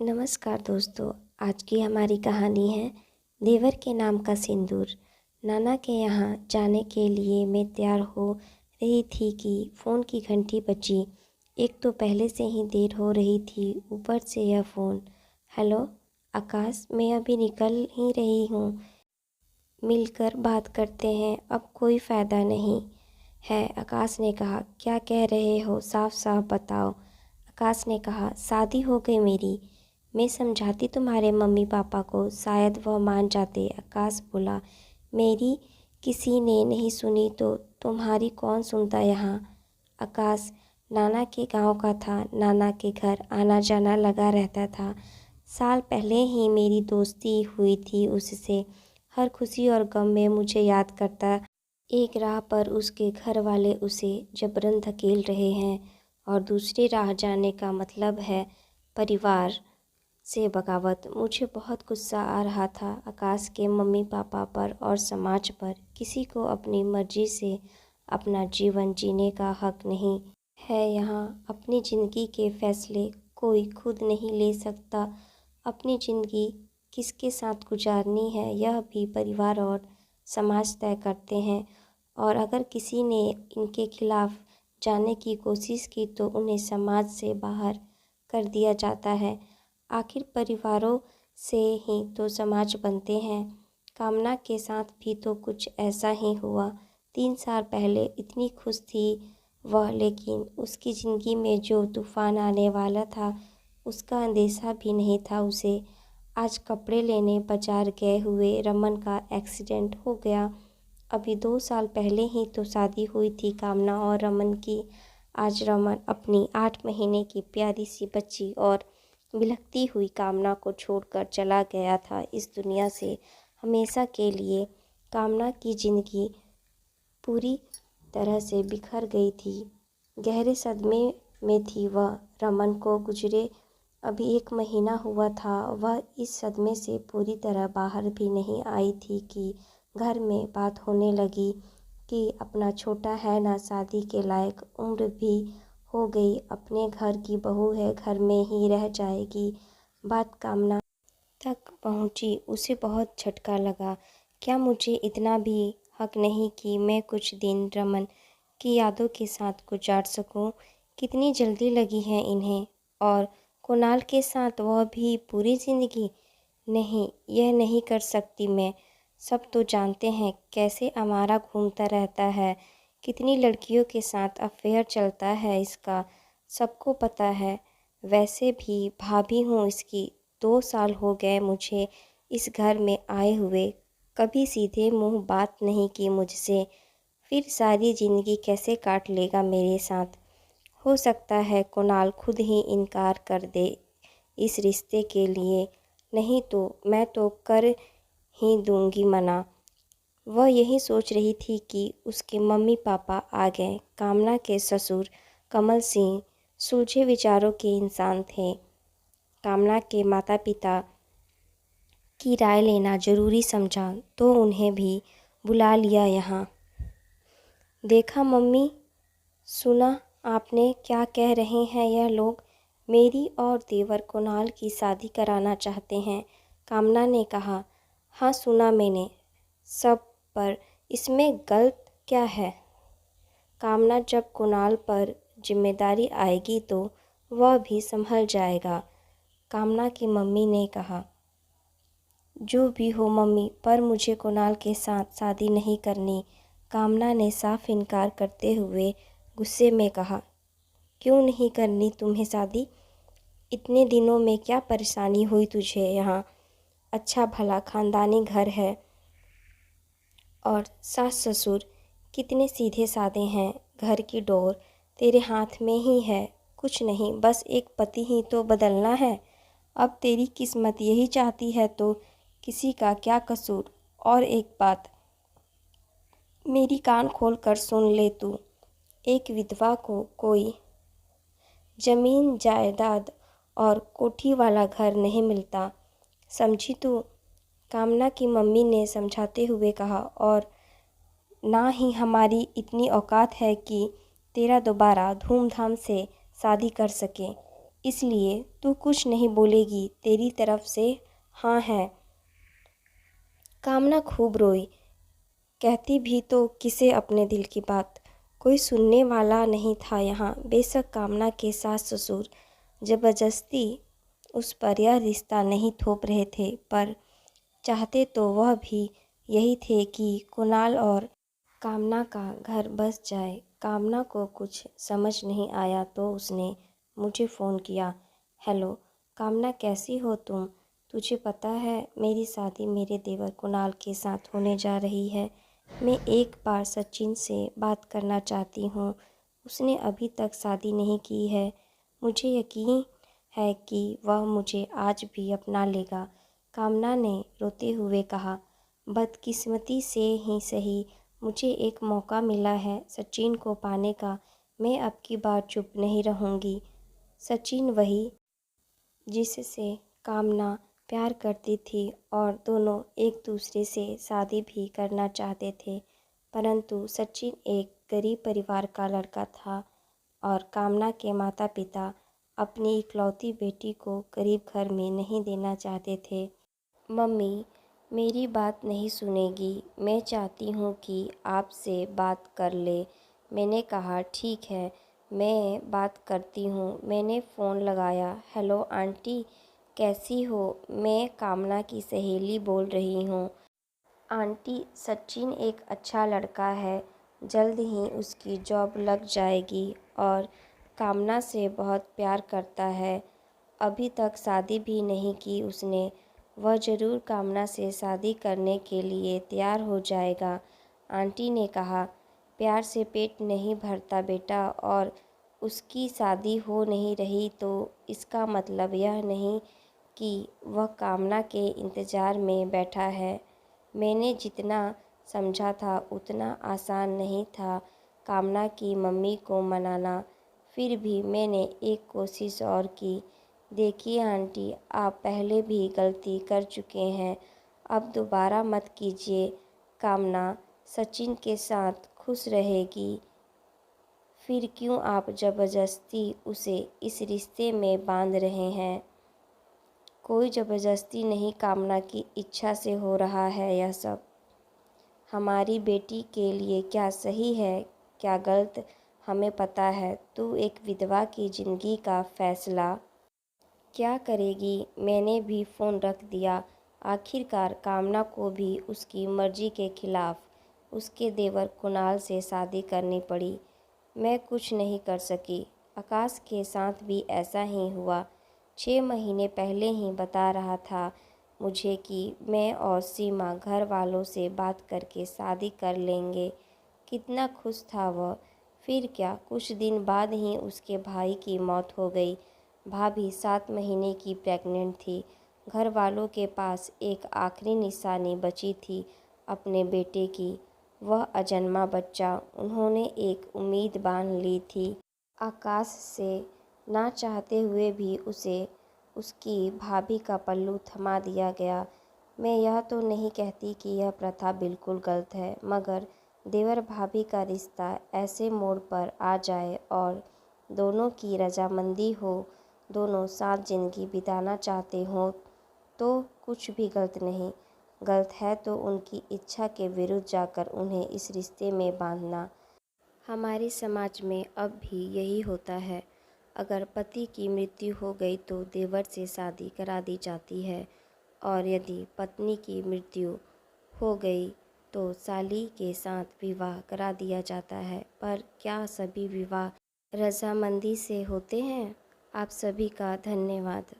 नमस्कार दोस्तों। आज की हमारी कहानी है देवर के नाम का सिंदूर। नाना के यहाँ जाने के लिए मैं तैयार हो रही थी कि फ़ोन की घंटी बजी। एक तो पहले से ही देर हो रही थी, ऊपर से यह फ़ोन। हेलो आकाश, मैं अभी निकल ही रही हूँ, मिलकर बात करते हैं, अब कोई फ़ायदा नहीं है। आकाश ने कहा, क्या कह रहे हो, साफ साफ बताओ। आकाश ने कहा, शादी हो गई मेरी। मैं समझाती तुम्हारे मम्मी पापा को, शायद वह मान जाते। आकाश बोला, मेरी किसी ने नहीं सुनी तो तुम्हारी कौन सुनता यहाँ। आकाश नाना के गांव का था, नाना के घर आना जाना लगा रहता था। साल पहले ही मेरी दोस्ती हुई थी उससे। हर खुशी और गम में मुझे याद करता। एक राह पर उसके घर वाले उसे जबरन धकेल रहे हैं और दूसरी राह जाने का मतलब है परिवार से बगावत। मुझे बहुत गुस्सा आ रहा था आकाश के मम्मी पापा पर और समाज पर। किसी को अपनी मर्जी से अपना जीवन जीने का हक नहीं है यहाँ। अपनी ज़िंदगी के फैसले कोई खुद नहीं ले सकता। अपनी ज़िंदगी किसके साथ गुजारनी है यह भी परिवार और समाज तय करते हैं, और अगर किसी ने इनके खिलाफ जाने की कोशिश की तो उन्हें समाज से बाहर कर दिया जाता है। आखिर परिवारों से ही तो समाज बनते हैं। कामना के साथ भी तो कुछ ऐसा ही हुआ। 3 साल पहले इतनी खुश थी वह, लेकिन उसकी ज़िंदगी में जो तूफान आने वाला था उसका अंदेशा भी नहीं था उसे। आज कपड़े लेने बाजार गए हुए रमन का एक्सीडेंट हो गया। अभी 2 साल पहले ही तो शादी हुई थी कामना और रमन की। आज रमन अपनी 8 महीने की प्यारी सी बच्ची और बिलखती हुई कामना को छोड़कर चला गया था इस दुनिया से हमेशा के लिए। कामना की जिंदगी पूरी तरह से बिखर गई थी। गहरे सदमे में थी वह। रमन को गुजरे अभी 1 महीना हुआ था। वह इस सदमे से पूरी तरह बाहर भी नहीं आई थी कि घर में बात होने लगी कि अपना छोटा है ना, शादी के लायक उम्र भी हो गई, अपने घर की बहू है, घर में ही रह जाएगी। बात कामना तक पहुंची। उसे बहुत झटका लगा। क्या मुझे इतना भी हक नहीं कि मैं कुछ दिन रमन की यादों के साथ गुजार सकूं? कितनी जल्दी लगी है इन्हें। और कुणाल के साथ वह भी पूरी ज़िंदगी? नहीं, यह नहीं कर सकती मैं। सब तो जानते हैं कैसे अमारा घूमता रहता है, कितनी लड़कियों के साथ अफेयर चलता है इसका, सबको पता है। वैसे भी भाभी हूँ इसकी। 2 साल हो गए मुझे इस घर में आए हुए, कभी सीधे मुंह बात नहीं की मुझसे। फिर सारी ज़िंदगी कैसे काट लेगा मेरे साथ। हो सकता है कुणाल खुद ही इनकार कर दे इस रिश्ते के लिए, नहीं तो मैं तो कर ही दूंगी मना। वह यही सोच रही थी कि उसके मम्मी पापा आ गए। कामना के ससुर कमल सिंह सुलझे विचारों के इंसान थे। कामना के माता पिता की राय लेना जरूरी समझा तो उन्हें भी बुला लिया यहाँ। देखा मम्मी, सुना आपने क्या कह रहे हैं यह लोग। मेरी और देवर कुणाल की शादी कराना चाहते हैं, कामना ने कहा। हाँ सुना मैंने सब, पर इसमें गलत क्या है। कामना, जब कुणाल पर जिम्मेदारी आएगी तो वह भी संभल जाएगा, कामना की मम्मी ने कहा। जो भी हो मम्मी, पर मुझे कुणाल के साथ शादी नहीं करनी, कामना ने साफ इनकार करते हुए गुस्से में कहा। क्यों नहीं करनी तुम्हें शादी? इतने दिनों में क्या परेशानी हुई तुझे यहाँ? अच्छा भला खानदानी घर है और सास ससुर कितने सीधे साधे हैं। घर की डोर तेरे हाथ में ही है, कुछ नहीं, बस एक पति ही तो बदलना है। अब तेरी किस्मत यही चाहती है तो किसी का क्या कसूर। और एक बात मेरी कान खोल कर सुन ले तू, एक विधवा को कोई जमीन जायदाद और कोठी वाला घर नहीं मिलता, समझी तू? कामना की मम्मी ने समझाते हुए कहा। और ना ही हमारी इतनी औकात है कि तेरा दोबारा धूमधाम से शादी कर सके। इसलिए तू कुछ नहीं बोलेगी, तेरी तरफ से हाँ है। कामना खूब रोई, कहती भी तो किसे अपने दिल की बात। कोई सुनने वाला नहीं था यहाँ। बेशक कामना के सास ससुर ज़बरदस्ती उस पर यह रिश्ता नहीं थोप रहे थे, पर चाहते तो वह भी यही थे कि कुणाल और कामना का घर बस जाए। कामना को कुछ समझ नहीं आया तो उसने मुझे फ़ोन किया। हेलो कामना, कैसी हो तुम? तुझे पता है मेरी शादी मेरे देवर कुणाल के साथ होने जा रही है। मैं एक बार सचिन से बात करना चाहती हूँ। उसने अभी तक शादी नहीं की है। मुझे यकीन है कि वह मुझे आज भी अपना लेगा। कामना ने रोते हुए कहा, बदकिस्मती से ही सही मुझे एक मौका मिला है सचिन को पाने का। मैं अब की बार चुप नहीं रहूँगी। सचिन वही जिससे कामना प्यार करती थी और दोनों एक दूसरे से शादी भी करना चाहते थे, परंतु सचिन एक गरीब परिवार का लड़का था और कामना के माता पिता अपनी इकलौती बेटी को गरीब घर में नहीं देना चाहते थे। मम्मी मेरी बात नहीं सुनेगी, मैं चाहती हूँ कि आपसे बात कर ले। मैंने कहा ठीक है, मैं बात करती हूँ। मैंने फ़ोन लगाया। हेलो आंटी, कैसी हो? मैं कामना की सहेली बोल रही हूँ। आंटी, सचिन एक अच्छा लड़का है, जल्द ही उसकी जॉब लग जाएगी और कामना से बहुत प्यार करता है। अभी तक शादी भी नहीं की उसने। वह ज़रूर कामना से शादी करने के लिए तैयार हो जाएगा। आंटी ने कहा, प्यार से पेट नहीं भरता बेटा, और उसकी शादी हो नहीं रही तो इसका मतलब यह नहीं कि वह कामना के इंतज़ार में बैठा है। मैंने जितना समझा था उतना आसान नहीं था कामना की मम्मी को मनाना। फिर भी मैंने एक कोशिश और की। देखिए आंटी, आप पहले भी गलती कर चुके हैं, अब दोबारा मत कीजिए। कामना सचिन के साथ खुश रहेगी, फिर क्यों आप ज़बरदस्ती उसे इस रिश्ते में बांध रहे हैं? कोई ज़बरदस्ती नहीं, कामना की इच्छा से हो रहा है यह सब। हमारी बेटी के लिए क्या सही है क्या गलत हमें पता है। तू एक विधवा की ज़िंदगी का फैसला क्या करेगी? मैंने भी फ़ोन रख दिया। आखिरकार कामना को भी उसकी मर्ज़ी के खिलाफ़ उसके देवर कुणाल से शादी करनी पड़ी। मैं कुछ नहीं कर सकी। आकाश के साथ भी ऐसा ही हुआ। 6 महीने पहले ही बता रहा था मुझे कि मैं और सीमा घर वालों से बात करके शादी कर लेंगे। कितना खुश था वह। फिर क्या, कुछ दिन बाद ही उसके भाई की मौत हो गई। भाभी 7 महीने की प्रेग्नेंट थी। घर वालों के पास एक आखिरी निशानी बची थी अपने बेटे की, वह अजन्मा बच्चा। उन्होंने एक उम्मीद बांध ली थी आकाश से। ना चाहते हुए भी उसे उसकी भाभी का पल्लू थमा दिया गया। मैं यह तो नहीं कहती कि यह प्रथा बिल्कुल गलत है, मगर देवर भाभी का रिश्ता ऐसे मोड़ पर आ जाए और दोनों की रजामंदी हो, दोनों साथ ज़िंदगी बिताना चाहते हों, तो कुछ भी गलत नहीं। गलत है तो उनकी इच्छा के विरुद्ध जाकर उन्हें इस रिश्ते में बांधना। हमारे समाज में अब भी यही होता है। अगर पति की मृत्यु हो गई तो देवर से शादी करा दी जाती है, और यदि पत्नी की मृत्यु हो गई तो साली के साथ विवाह करा दिया जाता है। पर क्या सभी विवाह रजामंदी से होते हैं? आप सभी का धन्यवाद।